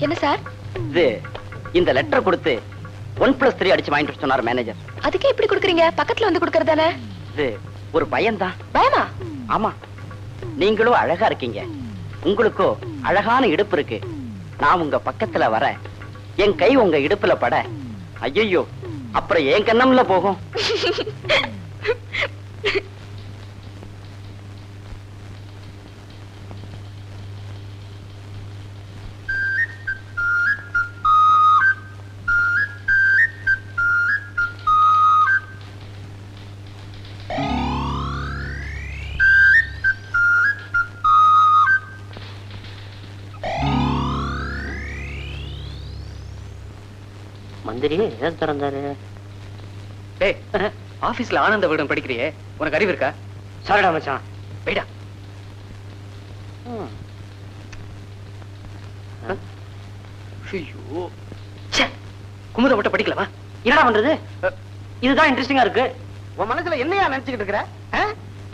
என்ன சார்? இது இந்த லெட்டர் கொடுத்து 1+3 அடிச்சு வாங்கிட்டு சொன்னார் மேனேஜர். அதுக்கே இப்படி கொடுக்குறீங்க? பக்கத்துல வந்து கொடுக்கறதானே? இது ஒரு பயம்தான். பயமா? ஆமா, நீங்களும் அழகா இருக்கீங்க, உங்களுக்கோ அழகான இடுப்பு இருக்கு. நான் உங்க பக்கத்துல வர என் கை உங்க இடுப்புல பட, ஐயோ அப்புறம் என் கண்ணம்ல போகும். மந்திரி ஏன் திறந்தாரு? டேய், ஆபீஸ்ல ஆனந்த விகடன் படிக்கிறியே, உனக்கு அறிவு இருக்கா? சாரிடா மச்சான். போய்டா. ஐயோ, குமுத மட்டும் படிக்கலவா? என்னடா பண்றது? இதுதான் இன்ட்ரெஸ்டிங்கா இருக்கு. உன் மனசுல என்னையா நினைச்சுக்கிட்டு இருக்கிற?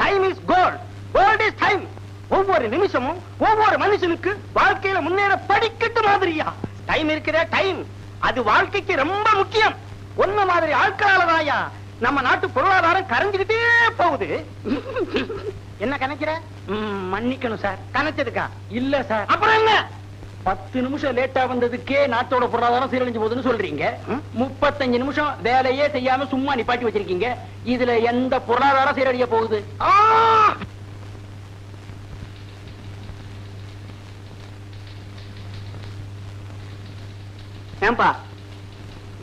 Time is gold, gold is time. ஒவ்வொரு நிமிஷமும் ஒவ்வொரு மனுஷனுக்கு வாழ்க்கையில முன்னேற படிக்கட்டு மாதிரியா டைம் இருக்கிற டைம். அது வாழ்க்கைக்கு ரொம்ப முக்கியம். ஒன்ன மாதிரி ஆட்களாலதாயா நம்ம நாட்டு பொருளாதாரம் கரைஞ்சுக்கிட்டே போகுது. என்ன கணக்கிற? மன்னிக்கணும் சார். கணச்சதுக்கா? இல்ல சார். அப்புறம் என்ன? 10 நிமிஷம் லேட்டா வந்ததுக்கே நாட்டோட பொருளாதாரம் சீரழிஞ்சு போகுதுன்னு சொல்றீங்க. 35 நிமிஷம் வேலையே செய்யாம சும்மா நிப்பாட்டி வச்சிருக்கீங்க. இதுல எந்த பொருளாதாரம் சீரழிய போகுது? ஏன்பா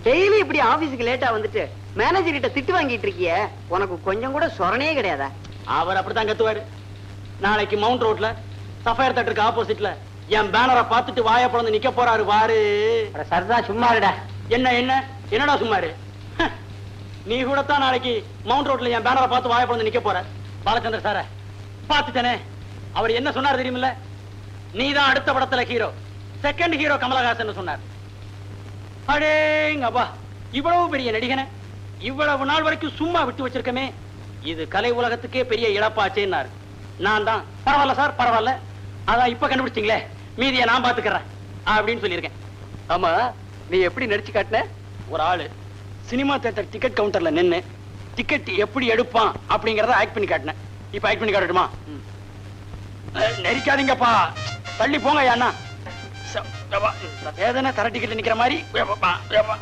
டெய்லி இப்படி ஆபீஸுக்கு லேட்டா வந்துட்டு மேனேஜர் கிட்ட திட்டு வாங்கிட்டு இருக்கிய, உனக்கு கொஞ்சம் கூட சொரணையே கிடையாதா? அவர் அப்படித்தான் கத்துவாரு. நாளைக்கு மவுண்ட் ரோட்ல சஃபயர் தேட்டருக்கு ஆப்போசிட்ல என் பேனரை பார்த்துட்டு வாய பிறந்து நிக்க போறாரு பாரு. சரிதான், சும்மா இருடா. என்ன என்ன என்னடா சும்மாரு? நீ கூட தான் நாளைக்கு மவுண்ட் ரோட்ல என் பேனரை பார்த்து வாய பிறந்து நிக்க போற. பாலச்சந்திர சார பார்த்துட்டனே, அவர் என்ன சொன்னார் தெரியுமில்ல? நீதான் அடுத்த படத்துல ஹீரோ, செகண்ட் ஹீரோ கமலஹாசன் சொன்னார். அடேங்கப்பா, இவ்வளவு பெரிய நடிகனை இவ்வளவு நாள் வரைக்கும் சும்மா விட்டு வச்சிருக்கமே, இது கலை உலகத்துக்கே பெரிய இழப்பாச்சேன்னாரு. நான் தான் பரவாயில்ல சார் பரவாயில்ல, அதான் இப்ப கண்டுபிடிச்சிங்களே, மீதியை நான் பாத்துக்கிறேன் அப்படின்னு சொல்லியிருக்கேன். ஆமா, நீ எப்படி நடிச்சு காட்டின? ஒரு ஆளு சினிமா தியேட்டர் டிக்கெட் கவுண்டர்ல நின்னு டிக்கெட் எப்படி எடுப்பான் அப்படிங்கறத ஆக்ட் பண்ணி காட்டினேன். இப்ப ஆக்ட் பண்ணி காட்டட்டுமா? நெரிக்காதீங்கப்பா, தள்ளி போங்க அண்ணா. வேதனை தர டிக்கெட் நிக்கிற மாதிரி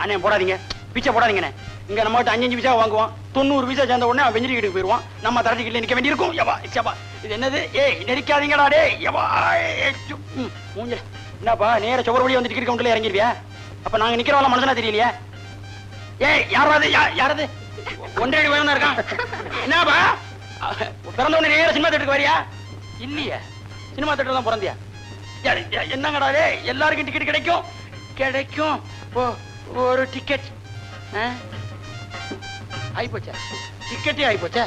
அண்ணே போடாதீங்க, பிச்சை போடாதீங்கண்ணே. இங்க நம்ம 5 பைசா வாங்குவோம், 90 பைசா சேர்ந்த உடனே அவன் வெஞ்சரி கிட்ட போயிருவான். நம்ம தர டிக்கெட்ல நிக்க வேண்டியிருக்கும். இது என்னது? ஏய் நெரிக்காதீங்கடா டே. மூஞ்ச என்னப்பா நேர சுவர் வழி வந்து டிக்கெட் கவுண்டர்ல இறங்கிருவியா? அப்ப நாங்க நிக்கிறவங்க மனசுனா தெரியலையா? ஏய் யாராவது யாராவது ஒன்றரை வேணும் இருக்கான். என்னப்பா பிறந்த உடனே நேர சினிமா தேட்டருக்கு வரியா? இல்லையா, சினிமா தேட்டர் தான் பிறந்தியா? என்னங்கடா எல்லாருக்கும் டிக்கெட் கிடைக்கும் கிடைக்கும். ஒரு டிக்கெட் ஆயிப்போச்சா? டிக்கெட்டே ஆயிப்போச்சா?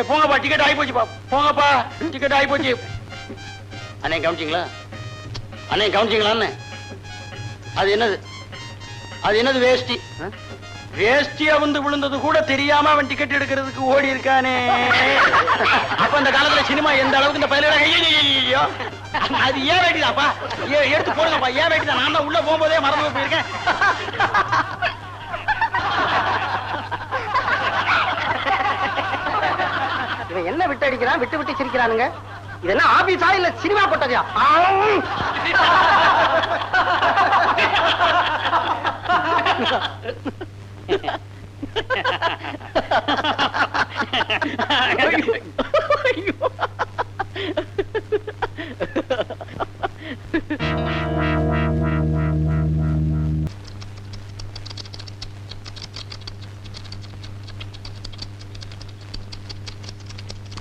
போங்கப்பா, டிக்கெட் ஆயிப்போச்சுப்பா, போங்கப்பா, டிக்கெட் ஆயிப்போச்சு. அண்ணே கவனிச்சிங்களா? அண்ணே கவனிச்சிங்களா? அது என்னது? அது என்னது? வேஷ்டி. வேஷ்டியா வந்து விழுந்தது கூட தெரியாம அவன் டிக்கெட் எடுக்கிறதுக்கு ஓடி இருக்கானே. அப்ப அந்த காலத்துல சினிமா எந்த அளவுக்கு இந்த பயில அது ஏன் வேட்டிதாப்பா? எடுத்து போடுங்கப்பா, ஏன் வேட்டிதான்? நான் தான் உள்ள போகும்போதே மறந்து போயிருக்கேன். இவன் என்ன விட்டு அடிக்கிறான், விட்டு விட்டு சிரிக்கிறானுங்க. இதெல்லாம் ஆபீஸா இல்ல சினிமா போட்டதா?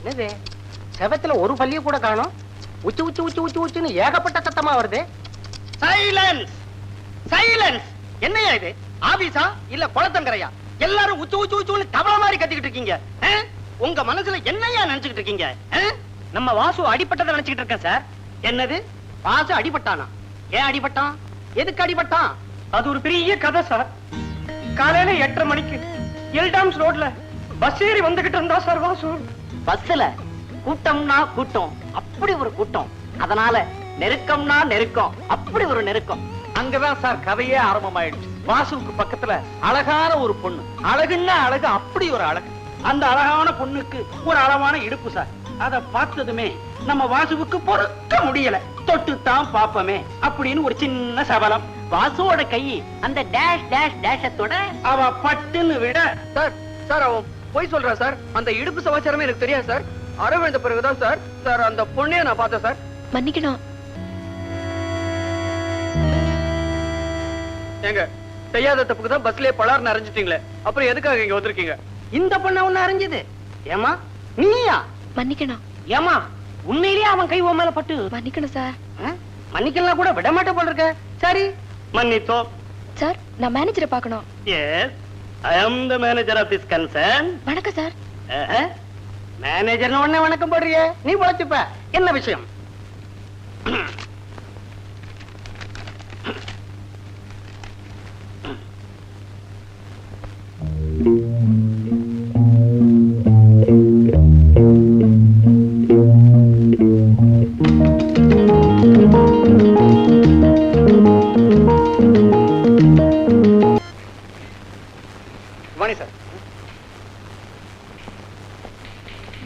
என்னது? செவத்துல ஒரு பள்ளிய கூட காணோம். உச்சு உச்சு உச்சு உச்சு உச்சுன்னு ஏகப்பட்ட சத்தமா வருது. Silence silence. என்னையா இது? ஆபீஸா இல்ல குளத்தங்கரையா? எல்லாரும் உச்சு உச்சு உச்சுன்னு தவள மாதிரி கத்திக்கிட்டு இருக்கீங்க. உங்க மனசுல என்னையா நினைச்சுக்கிட்டு இருக்கீங்க? நம்ம வாசு அடிபட்டதை நினைச்சுக்கிட்டு இருக்கேன் சார். என்னது? வாசு அடிபட்டானா? ஏன் அடிபட்டான்? எதுக்கு அடிபட்டான்? அது ஒரு பெரிய கதை சார். காலையில 8:30 மணிக்கு எல்டாம்ஸ் ரோட்ல பஸ் ஏறி வந்துகிட்டு இருந்தா சார் வாசு. பஸ்ல கூட்டம்னா கூட்டம், அப்படி ஒரு கூட்டம். அதனால நெருக்கம்னா நெருக்கம், அப்படி ஒரு நெருக்கம். அங்கதான் சார் கதையே ஆரம்பமாயிடுச்சு. வாசுவுக்கு பக்கத்துல அழகான ஒரு பொண்ணு, அழகுன்னா அழகு, அப்படி ஒரு அழகு. அந்த அழகான பொண்ணுக்கு ஒரு அளவான இடுப்பு சார். அத பார்த்ததுமே நம்ம வாசுவுக்கு பொறுக்க முடியல. தொட்டுத்தான் பாப்பமே அப்படின்னு ஒரு சின்ன சபலம். வாசுவோட கை அந்த டேஷ் டேஷ் டேஷத்தோட அவ பட்டுன்னு விட. சார் சார் அவன் போய் சொல்றா சார். அந்த இடுப்பு சமாச்சாரமே எனக்கு தெரியாது சார். அரை விழுந்த பிறகுதான் சார் சார் அந்த பொண்ணையே நான் பார்த்தேன் சார். மன்னிக்கணும். ஏங்க செய்யாத தப்புக்கு தான் பஸ்லயே பலார்னு அரைஞ்சிட்டீங்களே, அப்புறம் எதுக்காக இங்க வந்திருக்கீங்க? இந்த பொண்ண ஒண்ணு அறிஞ்சது. ஏமா நீயா? மன்னிக்கணும். ஏமா உண்மையிலேயே அவன் கை உன் மேல பட்டு? மன்னிக்கணும் சார். மன்னிக்கலாம் கூட விட மாட்டே போல இருக்க. சரி மன்னித்தோம். சார், நான் மேனேஜரை பார்க்கணும். Yes, I am the manager of this concern. வணக்கம் சார். மேனேஜர் உடனே வணக்கம் போடுறியே, நீ பொழைச்சுப்ப. என்ன விஷயம்?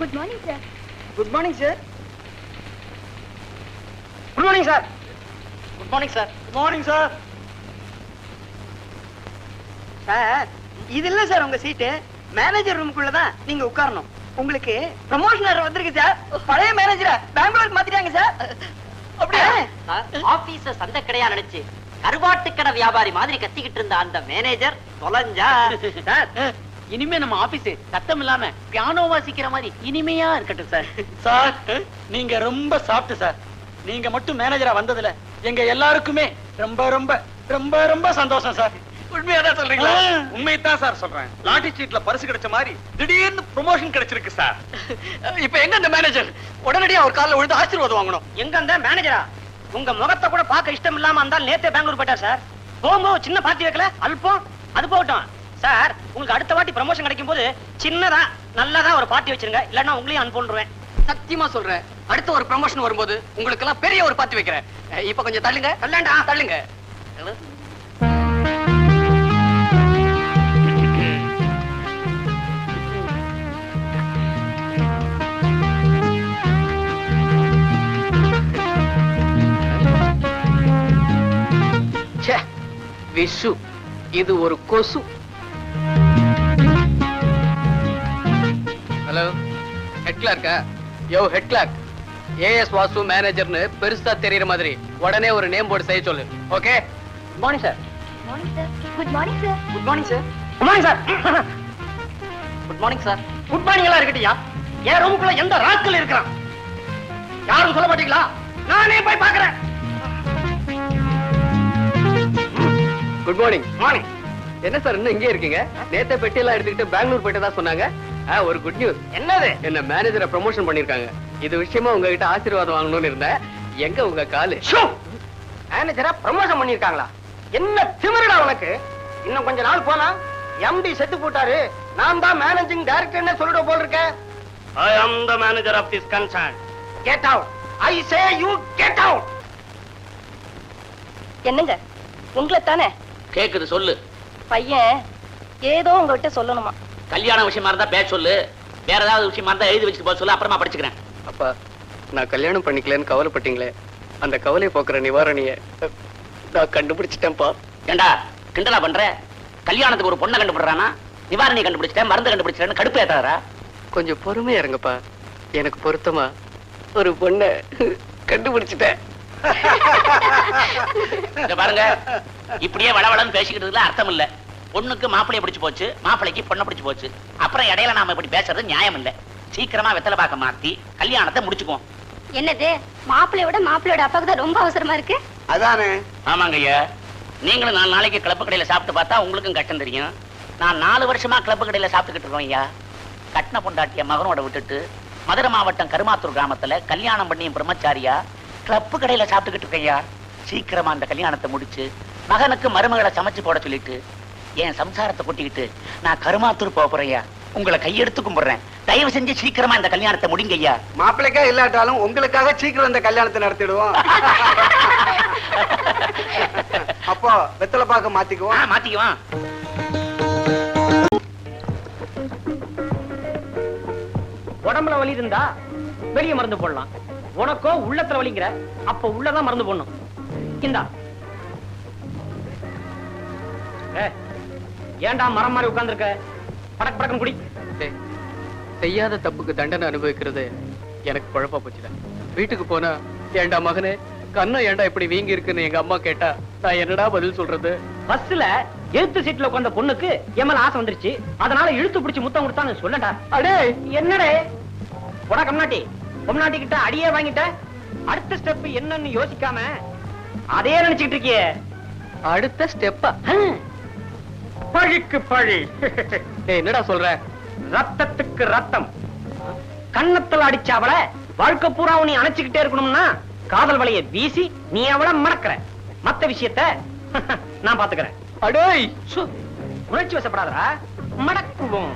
Good morning sir. Good morning sir. Good morning sir. Good morning sir. Good morning sir. Sir, இது இல்ல சார் உங்க சீட்டு. மேனேஜர் ரூமுக்குள்ளதான் நீங்க உட்காரணும். உங்களுக்கு ப்ரமோஷன் வந்திருக்கு சார். பழைய மேனேஜரை பெங்களூருக்கு மாத்திட்டாங்க சார். அப்படியே ஆபீஸ சந்தை கடையா நினைச்சு கருவாட்டு கடை வியாபாரி மாதிரி கத்திக்கிட்டு இருந்த அந்த மேனேஜர் தொலைஞ்சா. சார், இனிமே நம்ம ஆபீஸ் சத்தம் இல்லாம பியானோ வாசிக்கிற மாதிரி இனிமையா இருக்கட்டும் சார். சார் நீங்க ரொம்ப சாப்பிட்டு சார். நீங்க மட்டும் மேனேஜரா வந்ததுல எங்க எல்லாருக்குமே ரொம்ப ரொம்ப ரொம்ப ரொம்ப சந்தோஷம் சார். உண்மையாதான் சொல்றீங்களா? உண்மையத்தான் சார் சொல்றேன். லாட்டரி சீட்ல பரிசு கிடைச்ச மாதிரி திடீர்னு ப்ரமோஷன் கிடைச்சிருக்கு சார். இப்ப எங்க அந்த மேனேஜர்? உடனடியா அவர் கால்ல விழுந்து ஆசீர்வாதம் வாங்கணும். எங்க அந்த மேனேஜரா? உங்க முகத்தை கூட பார்க்க இஷ்டம் இல்லாம இருந்தால் நேத்தே பெங்களூர் போயிட்டார் சார். போகும்போது சின்ன பார்ட்டி வைக்கல, அல்பம். அது போகட்டும் சார், உங்களுக்கு அடுத்த வாட்டி ப்ரமோஷன் கிடைக்கும் போது சின்னதா நல்லதா ஒரு பார்ட்டி வச்சிருங்க, இல்லன்னா உங்களையும் அனுப்பிடுவேன். சத்தியமா சொல்றேன், அடுத்த ஒரு ப்ரமோஷன் வரும்போது உங்களுக்கு எல்லாம் பெரிய ஒரு பார்ட்டி வைக்கிறேன். இப்ப கொஞ்சம் தள்ளுங்க. தள்ளேன்டா. தள்ளுங்க. விஷு, இது ஒரு கொசு. ஹலோ, ஹெட் கிளார்க்கா? யோ ஹெட் கிளார்க், ஏஎஸ் வாசு மேனேஜர்னு பெருசா தெரியற மாதிரி உடனே ஒரு நேம் போர்டு செய்ய சொல்லு. Okay? Good morning sir. Morning sir. Good morning sir. Good morning sir. Good morning sir. Good morning sir. Good morning எல்லாம் இருக்கட்டியா? என் ரூமுக்குள்ள எந்த ராஸ்கல் இருக்கிறான்? யாரும் சொல்ல மாட்டீங்களா? நானே போய் பாக்குறேன். Good morning. மார்னிங். என்ன சார் இன்னும் இங்கே இருக்கீங்க? நேத்த பெட்டி எல்லாம் எடுத்துக்கிட்டு பெங்களூர் போயிட்டதா சொன்னாங்க. ஒரு குட் நியூஸ். என்னது? என்ன மேனேஜரை ப்ரமோஷன் பண்ணிருக்காங்க. இது விஷயமா உங்ககிட்ட ஆசீர்வாதம் வாங்கணும்னு இருந்தேன். எங்க உங்க காலு? மேனேஜரா ப்ரமோஷன் பண்ணிருக்காங்களா? என்ன திமிருடா உனக்கு? இன்னும் கொஞ்ச நாள் போனா எம்டி செத்து போட்டாரு, நான் தான் மேனேஜிங் டைரக்டர்னு சொல்லிட போல் இருக்க. I am the manager of this concern. Get out. I say you get out. என்னங்க, உங்களை தானே? கேக்குது, சொல்லு. பையன் ஏதோ உங்ககிட்ட சொல்லணுமா? கல்யாண விஷயமா இருந்தா பேச சொல்லு. வேற ஏதாவது விஷயமா இருந்தா எழுதி வச்சுட்டு போக சொல்லு, அப்புறமா படிச்சுக்கிறேன். அப்பா, நான் கல்யாணம் பண்ணிக்கலன்னு கவலைப்பட்டீங்களே, அந்த கவலையை போக்குற நிவாரணிய நான் கண்டுபிடிச்சிட்டேன்ப்பா. ஏண்டா கிண்டலா பண்ற? கல்யாணத்துக்கு ஒரு பொண்ணை கண்டுபிடுறானா? நிவாரணி கண்டுபிடிச்சிட்டேன், மருந்து கண்டுபிடிச்சிட்டேன்னு கடுப்பு ஏத்தாரா? கொஞ்சம் பொறுமையா இருங்கப்பா. எனக்கு பொருத்தமா ஒரு பொண்ணை கண்டுபிடிச்சிட்டேன். பாருங்க, இப்படியே வளவளன்னு பேசிக்கிட்டதுல அர்த்தம் இல்ல. பொண்ணுக்கு மாப்பிளைய பிடிச்சு போச்சு, மாப்பிளைக்கு பொண்ணை பிடிச்சு போச்சு. அப்புறம் இடையில நாம இப்படி பேசுறது நியாயம் இல்ல. சீக்கிரமா வெத்தலை பாக்க மாத்தி கல்யாணத்தை முடிச்சுக்குவோம். என்னது, மாப்பிள்ளையோட மாப்பிள்ளையோட அப்பாவுக்கு தான் ரொம்ப அவசரமா இருக்கு? அதானே? ஆமாங்க ஐயா, நீங்களும் 4 நாளைக்கு கிளப்பு கடையில சாப்பிட்டு பார்த்தா உங்களுக்கும் கஷ்டம் தெரியும். நான் 4 வருஷமா கிளப்பு கடையில சாப்பிட்டுக்கிட்டு இருக்கோம் ஐயா. கட்டின பொண்டாட்டிய மகனோட விட்டுட்டு மதுரை மாவட்டம் கருமாத்தூர் கிராமத்துல கல்யாணம் பண்ணி பிரம்மச்சாரியா கிளப்பு கடையில சாப்பிட்டுக்கிட்டு இருக்கேன் ஐயா. சீக்கிரமா அந்த கல்யாணத்தை முடிச்சு மகனுக்கு மருமகளை சமைச்சு போட சொல்லிட்டு என் சம்சாரத்தை கூட்டிக்கிட்டு நான் கருமாத்தூர் போறேன் ஐயா. உங்களை கையெடுத்து கும்பிடுறேன். தயவு செஞ்சு சீக்கிரமா இந்த கல்யாணத்தை முடிங்க ஐயா. மாப்பிள்ளைக்கா இல்லாட்டாலும் உங்களுக்காக சீக்கிரம் இந்த கல்யாணத்தை நடத்திடுவோம். அப்போ வெத்தலை பாக்க மாத்திக்குவோம். மாத்திக்குவான். உடம்புல வலி இருந்தா வெளிய மருந்து போடலாம். உனக்கோ உள்ளத்துல வலிங்கிற, அப்ப உள்ளதான் மருந்து போடணும். இந்தா. ஏன்டா மரம் மாதிரி உட்கார்ந்திருக்க? படக் படக்குன்னு குடி. டேய், செய்யாத தப்புக்கு தண்டனை அனுபவிக்கிறது எனக்கு குழப்பா போச்சுடா. வீட்டுக்கு போனா ஏண்டா மகனே கண்ணம் ஏண்டா இப்படி வீங்கி இருக்குன்னு எங்க அம்மா கேட்டா நான் என்னடா பதில் சொல்றது? பஸ்ல எழுத்து சீட்ல உட்கார்ந்த பொண்ணுக்கு எம்மல ஆசை வந்துருச்சு, அதனால இழுத்து பிடிச்சு முத்தம் கொடுத்தான்னு சொல்லடா. அடே என்னடே போடா கம்நாட்டி, பொம்நாட்டி கிட்ட அடியே வாங்கிட்ட. அடுத்த ஸ்டெப் என்னன்னு யோசிக்காம அதே நினைச்சுக்கிட்டு இருக்கியே. அடுத்த ஸ்டெப்பா? பழிக்கு பழி. டேய் என்னடா சொல்ற? ரத்தத்துக்கு ரத்தம். கன்னத்துல அடிச்ச அவளை வாழ்க்கை பூரா நீ அணைச்சுக்கிட்டே இருக்கணும்னா காதல் வலைய வீசி நீ அவளை மறக்கிற. மத்த விஷயத்த நான் பாத்துக்கிறேன். அடேய் உணர்ச்சி வசப்படாதா, மடக்குவோம்.